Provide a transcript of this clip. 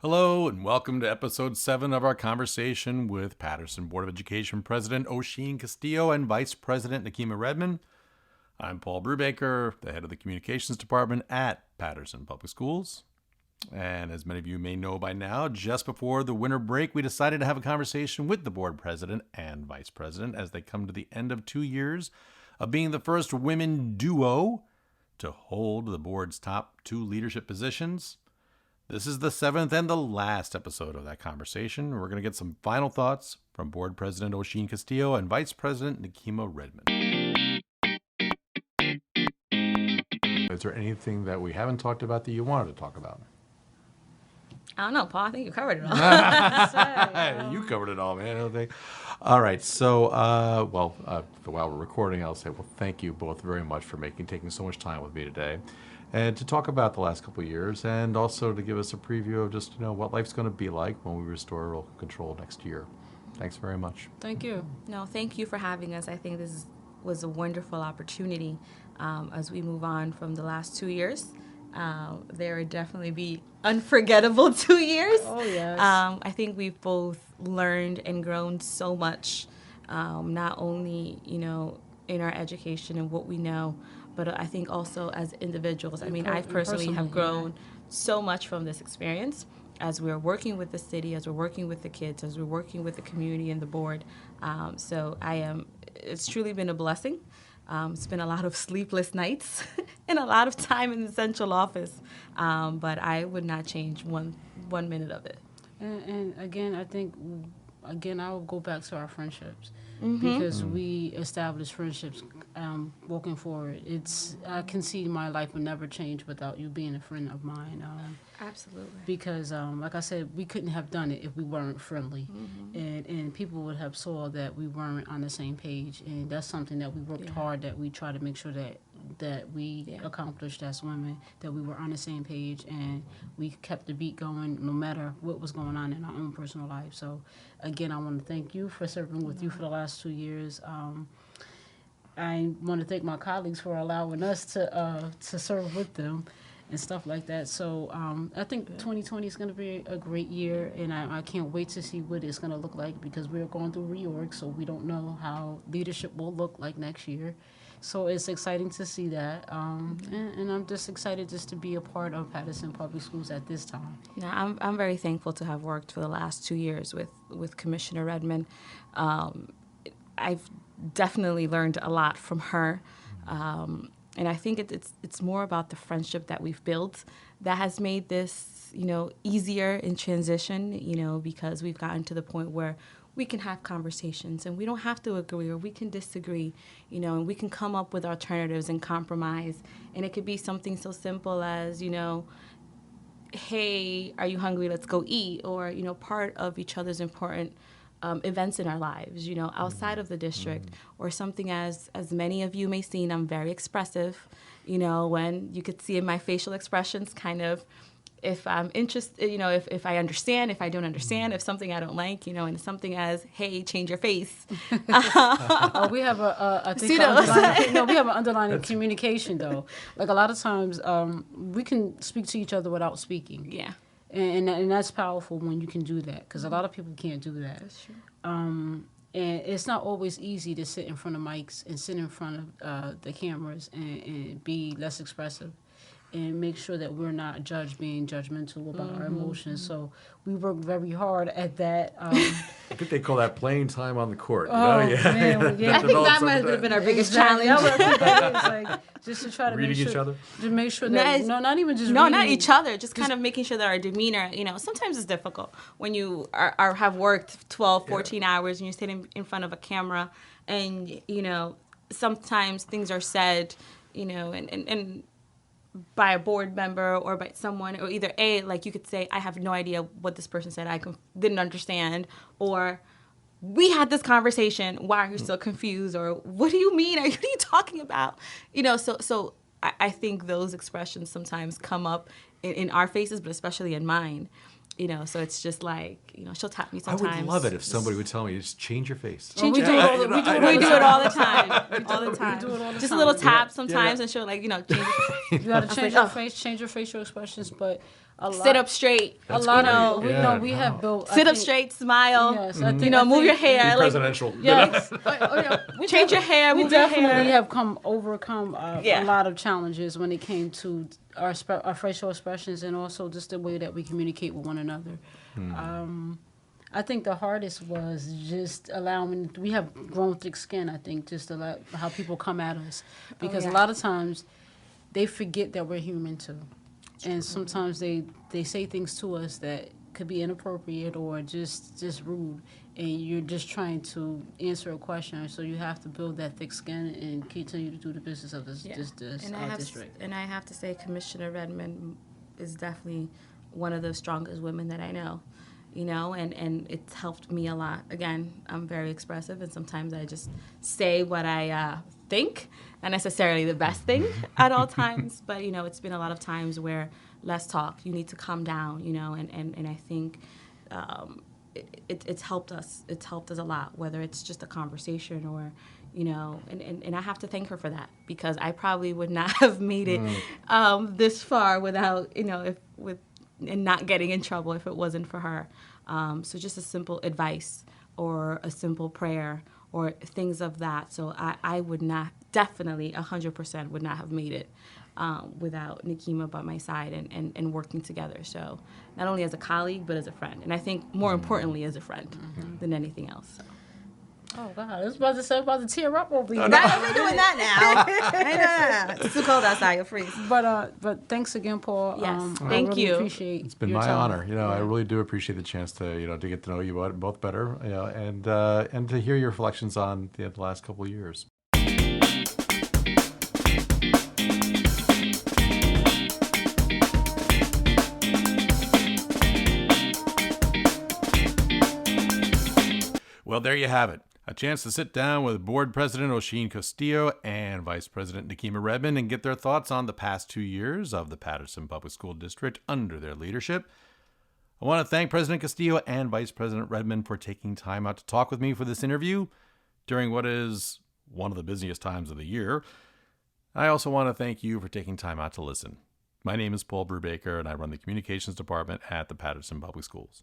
Hello and welcome to episode 7 of our conversation with Patterson Board of Education President Oshin Castillo and Vice President Nakima Redmon. I'm Paul Brubaker, the head of the Communications Department at Patterson Public Schools. And as many of you may know by now, just before the winter break, we decided to have a conversation with the board president and vice president as they come to the end of 2 years of being the first women duo to hold the board's top 2 leadership positions. This is the 7th and the last episode of that conversation. We're going to get some final thoughts from Board President Oshin Castillo and Vice President Nakima Redmon. Is there anything that we haven't talked about that you wanted to talk about? I don't know, Paul. I think you covered it all. You covered it all, man. I don't think. All right. So, while we're recording, I'll say, well, thank you both very much for taking so much time with me today, and to talk about the last couple of years, and also to give us a preview of just what life's going to be like when we restore local control next year. Thanks very much. Thank you. No, thank you for having us. I think this was a wonderful opportunity as we move on from the last 2 years. There would definitely be unforgettable 2 years. Oh, yes. I think we've both learned and grown so much, not only, in our education and what we know, but I think also as individuals. I mean, I personally have grown so much from this experience as we're working with the city, as we're working with the kids, as we're working with the community and the board. It's truly been a blessing. It's been a lot of sleepless nights and a lot of time in the central office, but I would not change one minute of it. And again, I think, I'll go back to our friendships because we established friendships walking forward. I can see my life would never change without you being a friend of mine. Absolutely. Because, like I said, we couldn't have done it if we weren't friendly. And people would have saw that we weren't on the same page. And that's something that we worked hard, that we try to make sure that we accomplished as women, that we were on the same page and we kept the beat going no matter what was going on in our own personal life. So, again, I want to thank you for serving with you for the last 2 years. I want to thank my colleagues for allowing us to serve with them and stuff like that. So I think 2020 is going to be a great year, and I can't wait to see what it's going to look like because we're going through reorg, so we don't know how leadership will look like next year. So it's exciting to see that, and I'm just excited just to be a part of Patterson Public Schools at this time. Yeah, I'm very thankful to have worked for the last 2 years with Commissioner Redmon. I've definitely learned a lot from her. And I think it's more about the friendship that we've built that has made this, easier in transition, because we've gotten to the point where we can have conversations and we don't have to agree or we can disagree, and we can come up with alternatives and compromise. And it could be something so simple as, hey, are you hungry? Let's go eat. Or, part of each other's important events in our lives, outside of the district, or something as many of you may see, I'm very expressive, when you could see in my facial expressions kind of if I'm interested, if I understand, if I don't understand, if something I don't like, and something as, hey, change your face. We have we have an underlying communication though. Like a lot of times we can speak to each other without speaking. Yeah. And that's powerful when you can do that because a lot of people can't do that. That's true. And it's not always easy to sit in front of mics and sit in front of the cameras and be less expressive and make sure that we're not being judgmental about our emotions. So we work very hard at that. I think they call that playing time on the court. Man, I think that might have been our biggest challenge. Just to try to reading each other? To make sure that, not even just no, reading. not each other, just kind of making sure that our demeanor, sometimes it's difficult when you have worked 12, 14 hours and you're sitting in front of a camera and, sometimes things are said, and by a board member or by someone, or either like you could say, I have no idea what this person said, I didn't understand, or we had this conversation, why are you still confused, or what do you mean, what are you talking about? So I think those expressions sometimes come up in our faces, but especially in mine. So it's just like, she'll tap me sometimes. I would love it if somebody would tell me, just change your face. We do it all the time. Just a little tap sometimes, and she'll change. You got to change your face, change your facial expressions. But sit up straight. A lot of great. we Yeah, know we no. have built. Sit up straight, smile. Yes, I think, Move your hair. Like, Presidential. Yes. change your hair. We Move your definitely hair. have overcome Yeah. a lot of challenges when it came to our facial expressions and also just the way that we communicate with one another. I think the hardest was just allowing. We have grown thick skin. I think just allow how people come at us because yeah. a lot of times they forget that we're human too, and sometimes they say things to us that could be inappropriate or just rude, and you're just trying to answer a question. So you have to build that thick skin and continue to do the business of this district. And I have to say, Commissioner Redmon is definitely one of the strongest women that I know. And it's helped me a lot. Again, I'm very expressive, and sometimes I just say what I think, not necessarily the best thing at all times, but, it's been a lot of times where let's talk, you need to calm down, and I think it's helped us. It's helped us a lot, whether it's just a conversation or, and I have to thank her for that because I probably would not have made it this far without, and not getting in trouble if it wasn't for her. So just a simple advice or a simple prayer or things of that. So I would not, definitely 100% would not have made it without Nakima by my side and working together. So not only as a colleague, but as a friend. And I think more importantly as a friend than anything else. So. Oh God, I was about to tear up over here. We're doing that now. It's too cold outside. You'll freeze. But thanks again, Paul. Yes, I thank really you. Appreciate It's been your my time. honor. I really do appreciate the chance to to get to know you both better, and to hear your reflections on the last couple of years. Well, there you have it. A chance to sit down with Board President Oshin Castillo and Vice President Nakima Redmon and get their thoughts on the past 2 years of the Patterson Public School District under their leadership. I want to thank President Castillo and Vice President Redmon for taking time out to talk with me for this interview during what is one of the busiest times of the year. I also want to thank you for taking time out to listen. My name is Paul Brubaker, and I run the Communications Department at the Patterson Public Schools.